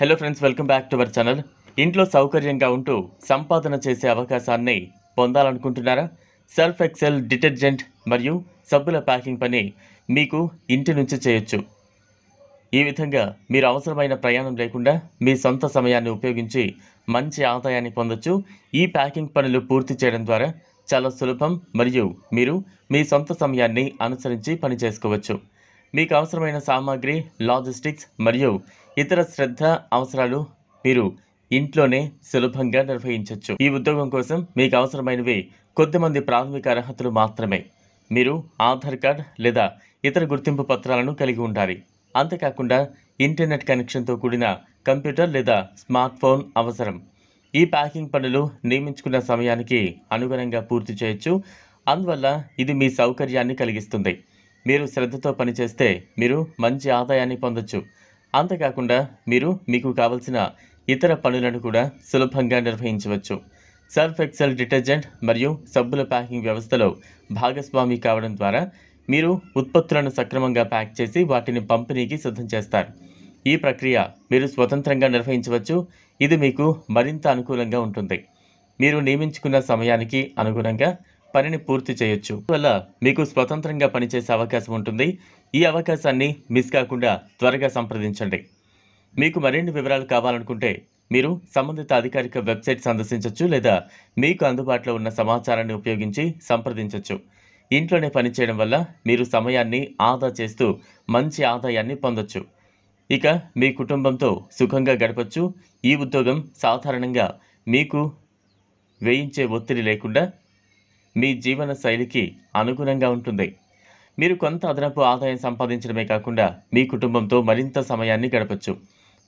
Hello friends, welcome back to our channel. ఇంట్లో సౌకర్యంగా ఉంటూ సంపాదన చేసే అవకాశాన్ని పొందాలనుకుంటున్నారా? సర్ఫ్ ఎక్సెల్ డిటర్జెంట్ మరియు సబ్బుల ప్యాకింగ్ పని మీకు ఇంటి నుంచి చేయొచ్చు. ఈ విధంగా మీరు అవసరమైన ప్రయాణం లేకుండా మీ సొంత సమయాన్ని ఉపయోగించి మంచి ఆదాయాన్ని పొందొచ్చు. ఈ ప్యాకింగ్ పనులు పూర్తి చేయడం ద్వారా చాలా సులభం మరియు మీరు మీ సొంత సమయాన్ని అనుసరించి పని చేసుకోవచ్చు. మీకు అవసరమైన సామాగ్రి, లాజిస్టిక్స్ మరియు ఇతర శ్రద్ధ అవసరాలు మీరు ఇంట్లోనే సులభంగా నిర్వహించవచ్చు. ఈ ఉద్యోగం కోసం మీకు అవసరమైనవి కొద్దిమంది ప్రాథమిక అర్హతలు మాత్రమే. మీరు ఆధార్ కార్డ్ లేదా ఇతర గుర్తింపు పత్రాలను కలిగి ఉండాలి. అంతేకాకుండా ఇంటర్నెట్ కనెక్షన్తో కూడిన కంప్యూటర్ లేదా స్మార్ట్ ఫోన్ అవసరం. ఈ ప్యాకింగ్ పనులు నియమించుకున్న సమయానికి అనుగుణంగా పూర్తి చేయొచ్చు. అందువల్ల ఇది మీ సౌకర్యాన్ని కలిగిస్తుంది. మీరు శ్రద్ధతో పనిచేస్తే మీరు మంచి ఆదాయాన్ని పొందొచ్చు. అంతేకాకుండా మీరు మీకు కావలసిన ఇతర పనులను కూడా సులభంగా నిర్వహించవచ్చు. సర్ఫ్ ఎక్సెల్ డిటర్జెంట్ మరియు సబ్బుల ప్యాకింగ్ వ్యవస్థలో భాగస్వామి కావడం ద్వారా మీరు ఉత్పత్తులను సక్రమంగా ప్యాక్ చేసి వాటిని పంపిణీకి సిద్ధం చేస్తారు. ఈ ప్రక్రియ మీరు స్వతంత్రంగా నిర్వహించవచ్చు. ఇది మీకు మరింత అనుకూలంగా ఉంటుంది. మీరు నియమించుకున్న సమయానికి అనుగుణంగా పనిని పూర్తి చేయొచ్చు. అందువల్ల మీకు స్వతంత్రంగా పనిచేసే అవకాశం ఉంటుంది. ఈ అవకాశాన్ని మిస్ కాకుండా త్వరగా సంప్రదించండి. మీకు మరిన్ని వివరాలు కావాలనుకుంటే మీరు సంబంధిత అధికారిక వెబ్సైట్ సందర్శించవచ్చు లేదా మీకు అందుబాటులో ఉన్న సమాచారాన్ని ఉపయోగించి సంప్రదించవచ్చు. ఇంట్లోనే పనిచేయడం వల్ల మీరు సమయాన్ని ఆదా చేస్తూ మంచి ఆదాయాన్ని పొందొచ్చు. ఇక మీ కుటుంబంతో సుఖంగా గడపచ్చు. ఈ ఉద్యోగం సాధారణంగా మీకు వేయించే ఒత్తిడి లేకుండా మీ జీవన శైలికి అనుగుణంగా ఉంటుంది. మీరు కొంత అదనపు ఆదాయం సంపాదించడమే కాకుండా మీ కుటుంబంతో మరింత సమయాన్ని గడపచ్చు.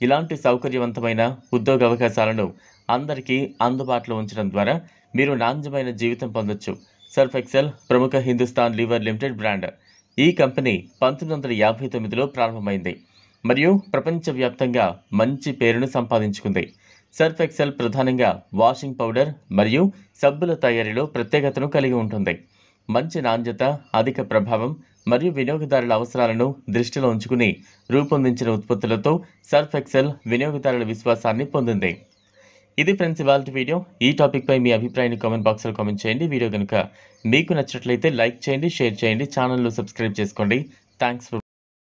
ఇలాంటి సౌకర్యవంతమైన ఉద్యోగ అవకాశాలను అందరికీ అందుబాటులో ఉంచడం ద్వారా మీరు నాణ్యమైన జీవితం పొందొచ్చు. సర్ఫ్ ఎక్సెల్ ప్రముఖ హిందుస్థాన్ లీవర్ లిమిటెడ్ బ్రాండ్. ఈ కంపెనీ 1959లో ప్రారంభమైంది మరియు ప్రపంచవ్యాప్తంగా మంచి పేరును సంపాదించుకుంది. సర్ఫ్ ఎక్సెల్ ప్రధానంగా వాషింగ్ పౌడర్ మరియు సబ్బుల తయారీలో ప్రత్యేకతను కలిగి ఉంటుంది. మంచి నాణ్యత, అధిక ప్రభావం మరియు వినియోగదారుల అవసరాలను దృష్టిలో ఉంచుకుని రూపొందించిన ఉత్పత్తులతో సర్ఫ్ ఎక్సెల్ వినియోగదారుల విశ్వాసాన్ని పొందింది. ఇది ఫ్రెండ్స్ ఇవాల్టి వీడియో. ఈ టాపిక్పై మీ అభిప్రాయాన్ని కామెంట్ బాక్స్లో కామెంట్ చేయండి. వీడియో కనుక మీకు నచ్చినట్లయితే లైక్ చేయండి, షేర్ చేయండి, ఛానల్ను సబ్స్క్రైబ్ చేసుకోండి. Thanks for